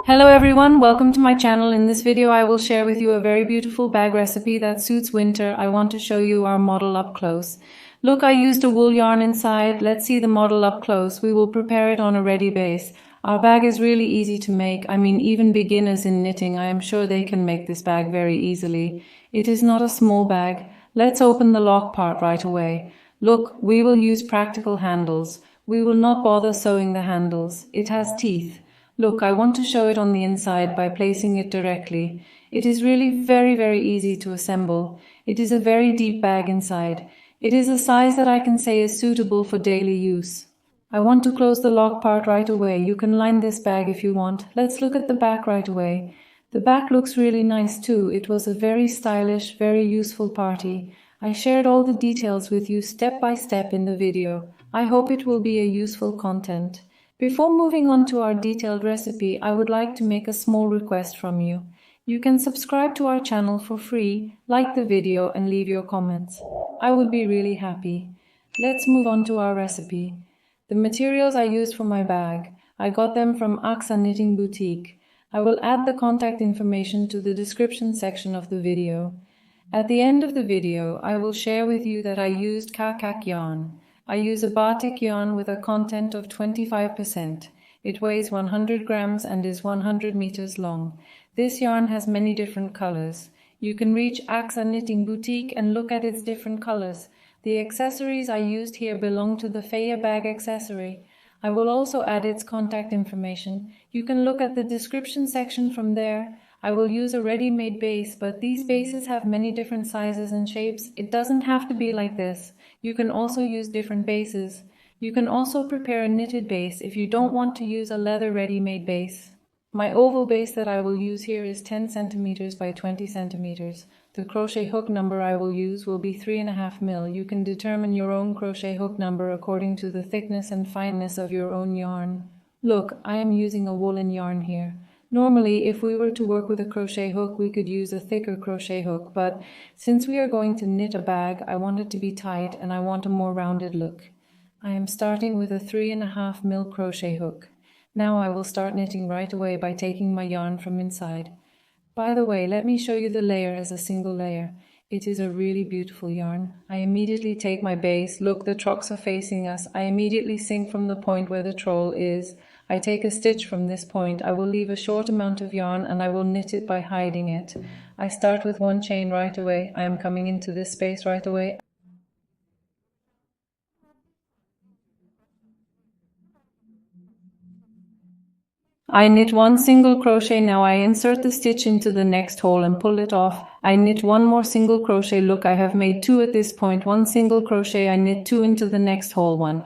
Hello everyone, welcome to my channel. In this video I will share with you a very beautiful bag recipe that suits winter. I want to show you our model up close. Look, I used a wool yarn inside. Let's see the model up close. We will prepare it on a ready base. Our bag is really easy to make. I mean, even beginners in knitting, I am sure they can make this bag very easily. It is not a small bag. Let's open the lock part right away. Look, we will use practical handles. We will not bother sewing the handles. It has teeth. Look, I want to show it on the inside by placing it directly. It is really very easy to assemble. It is a very deep bag inside. It is a size that I can say is suitable for daily use. I want to close the lock part right away. You can line this bag if you want. Let's look at the back right away. The back looks really nice too. It was a very stylish, very useful party. I shared all the details with you step by step in the video. I hope it will be a useful content. Before moving on to our detailed recipe, I would like to make a small request from you. You can subscribe to our channel for free, like the video and leave your comments. I would be really happy. Let's move on to our recipe. The materials I used for my bag, I got them from Aksa Knitting Boutique. I will add the contact information to the description section of the video. At the end of the video, I will share with you that I used kakak yarn. I use a batik yarn with a content of 25%. It weighs 100 grams and is 100 meters long. This yarn has many different colors. You can reach Aksa Knitting Boutique and look at its different colors. The accessories I used here belong to the Feya bag accessory. I will also add its contact information. You can look at the description section from there. I will use a ready-made base, but these bases have many different sizes and shapes. It doesn't have to be like this. You can also use different bases. You can also prepare a knitted base if you don't want to use a leather ready-made base. My oval base that I will use here is 10 centimeters by 20 centimeters. The crochet hook number I will use will be 3.5 mil. You can determine your own crochet hook number according to the thickness and fineness of your own yarn. Look, I am using a woolen yarn here. Normally, if we were to work with a crochet hook, we could use a thicker crochet hook, but since we are going to knit a bag, I want it to be tight and I want a more rounded look. I am starting with a 3.5 mil crochet hook. Now I will start knitting right away by taking my yarn from inside. By the way, let me show you the layer as a single layer. It is a really beautiful yarn. I immediately take my base. Look, the trucks are facing us. I immediately sink from the point where the troll is. I take a stitch from this point. I will leave a short amount of yarn and I will knit it by hiding it. I start with one chain right away. I am coming into this space right away. I knit one single crochet. Now I insert the stitch into the next hole and pull it off. I knit one more single crochet. Look, I have made 2 at this point. One single crochet, I knit 2 into the next hole, 1.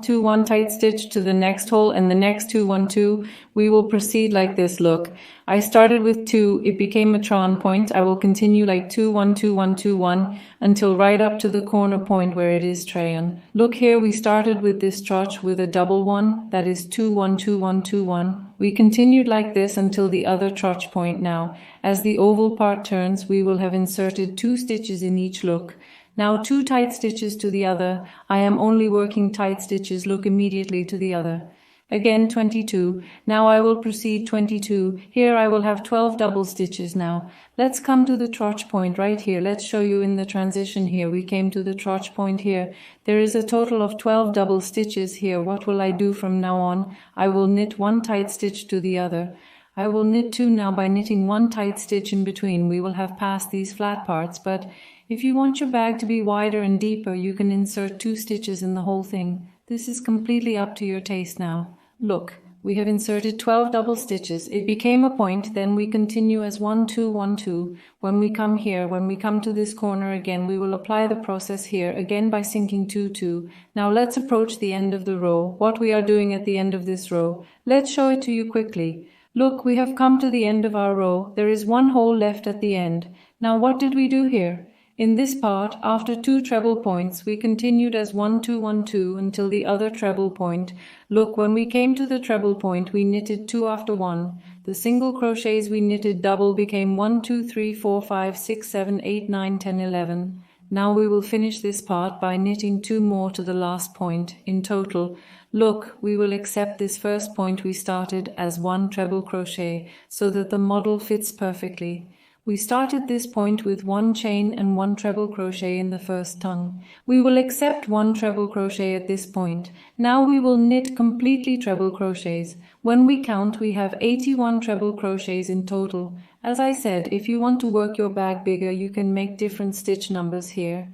2, 1 tight stitch to the next hole and the next 2, 1, 2. We will proceed like this. Look, I started with 2, it became a tròn point. I will continue like 2, 1, 2, 1, 2, 1 until right up to the corner point where it is tròn. Look here, we started with this trotch with a double 1, that is 2, 1, 2, 1, 2, 1. We continued like this until the other trotch point. Now, as the oval part turns, we will have inserted 2 stitches in each look. Now 2 tight stitches to the other. I am only working tight stitches. Look immediately to the other. Again 22. Now I will proceed 22. Here I will have 12 double stitches now. Let's come to the trotch point right here. Let's show you in the transition here. We came to the trotch point here. There is a total of 12 double stitches here. What will I do from now on? I will knit 1 tight stitch to the other. I will knit 2 now by knitting 1 tight stitch in between. We will have passed these flat parts, but if you want your bag to be wider and deeper, you can insert 2 stitches in the whole thing. This is completely up to your taste now. Look, we have inserted 12 double stitches. It became a point, then we continue as 1, 2, 1, 2. When we come here, when we come to this corner again, we will apply the process here, again by sinking 2, 2. Now let's approach the end of the row. What we are doing at the end of this row. Let's show it to you quickly. Look, we have come to the end of our row. There is 1 hole left at the end. Now what did we do here? In this part, after 2 treble points, we continued as 1, 2, 1, 2 until the other treble point. Look, when we came to the treble point, we knitted 2 after 1. The single crochets we knitted double became 1, 2, 3, 4, 5, 6, 7, 8, 9, 10, 11. Now we will finish this part by knitting 2 more to the last point. In total, look, we will accept this first point we started as 1 treble crochet so that the model fits perfectly. We started this point with 1 chain and 1 treble crochet in the first tongue. We will accept 1 treble crochet at this point. Now we will knit completely treble crochets. When we count, we have 81 treble crochets in total. As I said, if you want to work your bag bigger, you can make different stitch numbers here.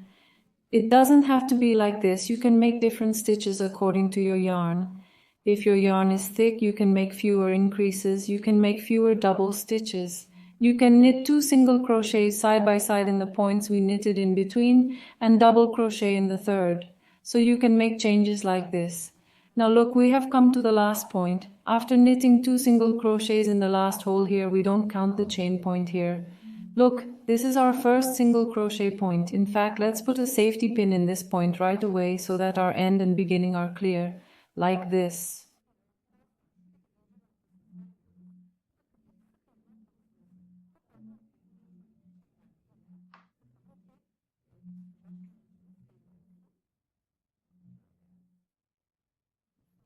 It doesn't have to be like this. You can make different stitches according to your yarn. If your yarn is thick, you can make fewer increases. You can make fewer double stitches. You can knit 2 single crochets side by side in the points we knitted in between and double crochet in the third. So you can make changes like this. Now look, we have come to the last point. After knitting 2 single crochets in the last hole here, we don't count the chain point here. Look, this is our first single crochet point. In fact, let's put a safety pin in this point right away so that our end and beginning are clear, like this.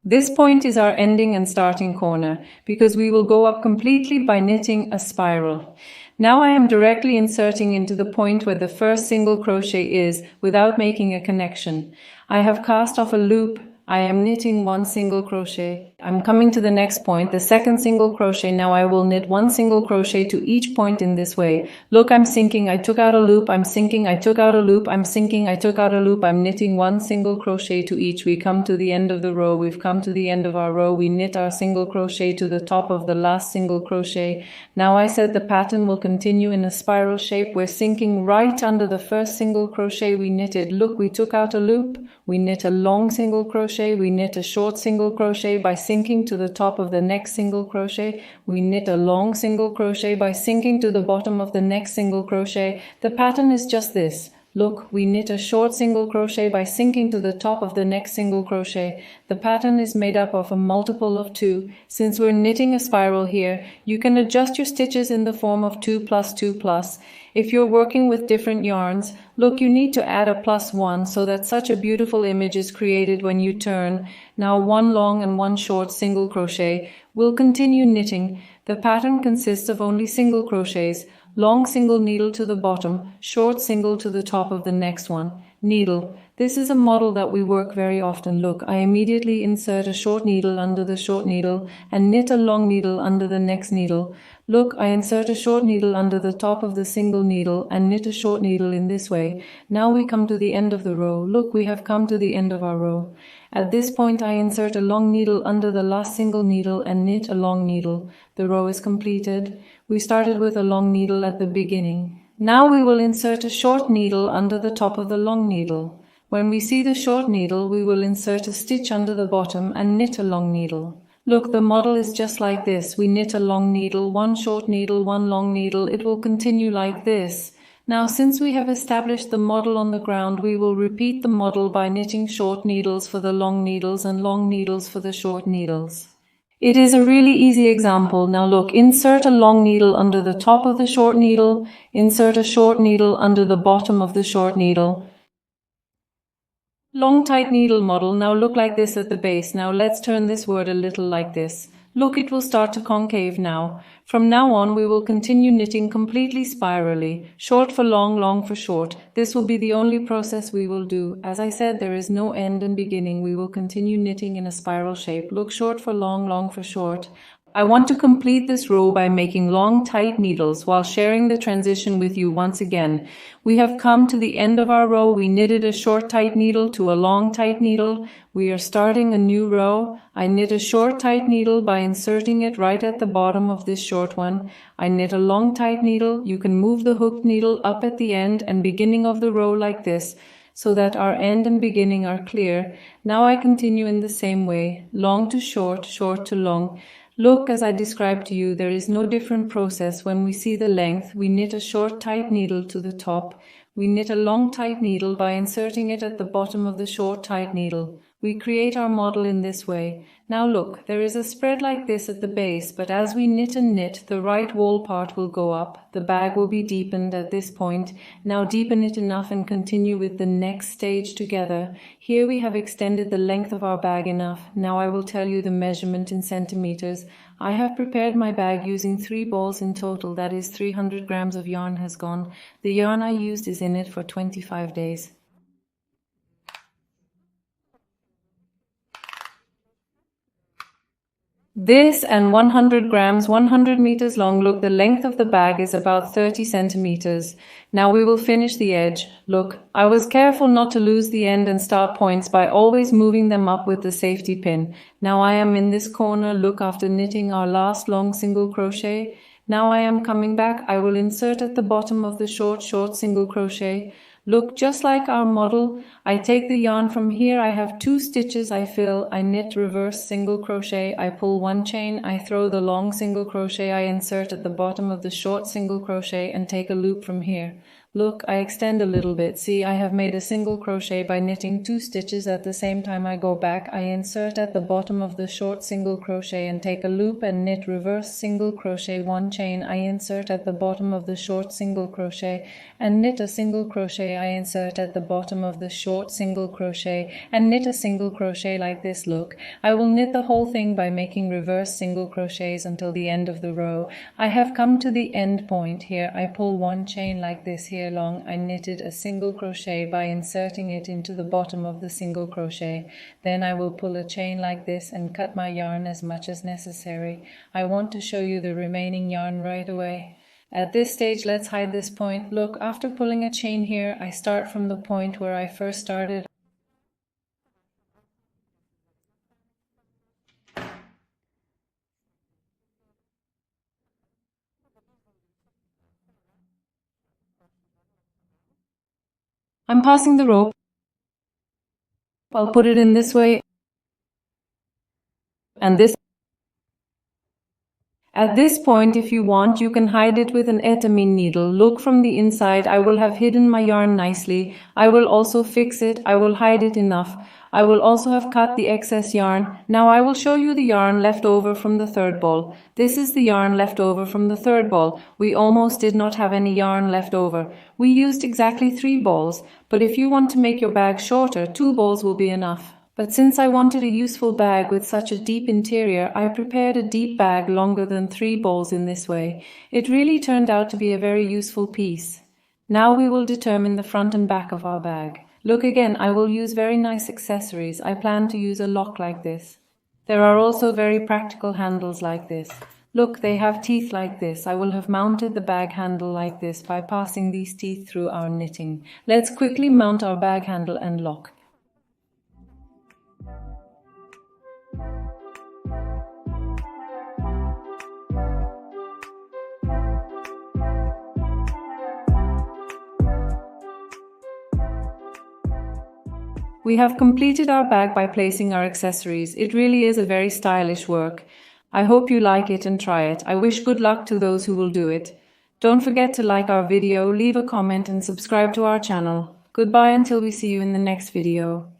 This point is our ending and starting corner because we will go up completely by knitting a spiral. Now I am directly inserting into the point where the first single crochet is without making a connection. I have cast off a loop. I am knitting 1 single crochet. I'm coming to the next point, the second single crochet. Now I will knit 1 single crochet to each point in this way. Look, I'm sinking, I took out a loop, I'm sinking, I took out a loop, I'm sinking, I took out a loop, I'm knitting 1 single crochet to each. We come to the end of the row, we've come to the end of our row, we knit our single crochet to the top of the last single crochet. Now I said the pattern will continue in a spiral shape. We're sinking right under the first single crochet we knitted. Look, we took out a loop, we knit a long single crochet, we knit a short single crochet by sinking to the top of the next single crochet, we knit a long single crochet by sinking to the bottom of the next single crochet. The pattern is just this. Look, we knit a short single crochet by sinking to the top of the next single crochet. The pattern is made up of a multiple of 2. Since we're knitting a spiral here, you can adjust your stitches in the form of 2 plus 2 plus. If you're working with different yarns, look, you need to add a +1 so that such a beautiful image is created when you turn. Now 1 long and 1 short single crochet. We'll continue knitting. The pattern consists of only single crochets. Long single needle to the bottom, short single to the top of the next one, needle. This is a model that we work very often. Look, I immediately insert a short needle under the short needle and knit a long needle under the next needle. Look, I insert a short needle under the top of the single needle and knit a short needle in this way. Now we come to the end of the row. Look, we have come to the end of our row. At this point, I insert a long needle under the last single needle and knit a long needle. The row is completed. We started with a long needle at the beginning. Now we will insert a short needle under the top of the long needle. When we see the short needle, we will insert a stitch under the bottom and knit a long needle. Look, the model is just like this. We knit a long needle, 1 short needle, 1 long needle. It will continue like this. Now, since we have established the model on the ground, we will repeat the model by knitting short needles for the long needles and long needles for the short needles. It is a really easy example. Now look, insert a long needle under the top of the short needle, insert a short needle under the bottom of the short needle. Long tight needle model now look like this at the base. Now let's turn this word a little like this. Look, it will start to concave now. From now on, we will continue knitting completely spirally, short for long, long for short. This will be the only process we will do. As I said, there is no end and beginning. We will continue knitting in a spiral shape. Look, short for long, long for short. I want to complete this row by making long tight needles while sharing the transition with you once again. We have come to the end of our row. We knitted a short tight needle to a long tight needle. We are starting a new row. I knit a short tight needle by inserting it right at the bottom of this short one. I knit a long tight needle. You can move the hooked needle up at the end and beginning of the row like this, so that our end and beginning are clear. Now I continue in the same way, long to short, short to long. Look, as I described to you, there is no different process. When we see the length, we knit a short tight needle to the top. We knit a long tight needle by inserting it at the bottom of the short tight needle. We create our model in this way. Now look, there is a spread like this at the base, but as we knit and knit, the right wall part will go up. The bag will be deepened at this point. Now deepen it enough and continue with the next stage together. Here we have extended the length of our bag enough. Now I will tell you the measurement in centimeters. I have prepared my bag using 3 balls in total, that is 300 grams of yarn has gone. The yarn I used is in it for 25 days. This and 100 grams, 100 meters long. Look, the length of the bag is about 30 centimeters. Now we will finish the edge. Look, I was careful not to lose the end and start points by always moving them up with the safety pin. Now I am in this corner. Look, after knitting our last long single crochet. Now I am coming back. I will insert at the bottom of the short single crochet. Look, just like our model, I take the yarn from here. I have 2 stitches. I fill, I knit, reverse single crochet, I pull 1 chain, I throw the long single crochet, I insert at the bottom of the short single crochet and take a loop from here. Look, I extend a little bit. See, I have made a single crochet by knitting 2 stitches. At the same time I go back, I insert at the bottom of the short single crochet and take a loop and knit, reverse single crochet, 1 chain, I insert at the bottom of the short single crochet and knit a single crochet, I insert at the bottom of the short single crochet and knit a single crochet like this. Look, I will knit the whole thing by making reverse single crochets until the end of the row. I have come to the end point here. I pull 1 chain like this here long. I knitted a single crochet by inserting it into the bottom of the single crochet. Then I will pull a chain like this and cut my yarn as much as necessary. I want to show you the remaining yarn right away. At this stage, let's hide this point. Look, after pulling a chain here, I start from the point where I first started. I'm passing the rope. I'll put it in this way and this. At this point, if you want, you can hide it with an etamine needle. Look, from the inside, I will have hidden my yarn nicely. I will also fix it. I will hide it enough. I will also have cut the excess yarn. Now I will show you the yarn left over from the 3rd ball. This is the yarn left over from the 3rd ball. We almost did not have any yarn left over. We used exactly 3 balls, but if you want to make your bag shorter, 2 balls will be enough. But since I wanted a useful bag with such a deep interior, I prepared a deep bag longer than 3 balls in this way. It really turned out to be a very useful piece. Now we will determine the front and back of our bag. Look, again, I will use very nice accessories. I plan to use a lock like this. There are also very practical handles like this. Look, they have teeth like this. I will have mounted the bag handle like this by passing these teeth through our knitting. Let's quickly mount our bag handle and lock. We have completed our bag by placing our accessories. It really is a very stylish work. I hope you like it and try it. I wish good luck to those who will do it. Don't forget to like our video, leave a comment and subscribe to our channel. Goodbye until we see you in the next video.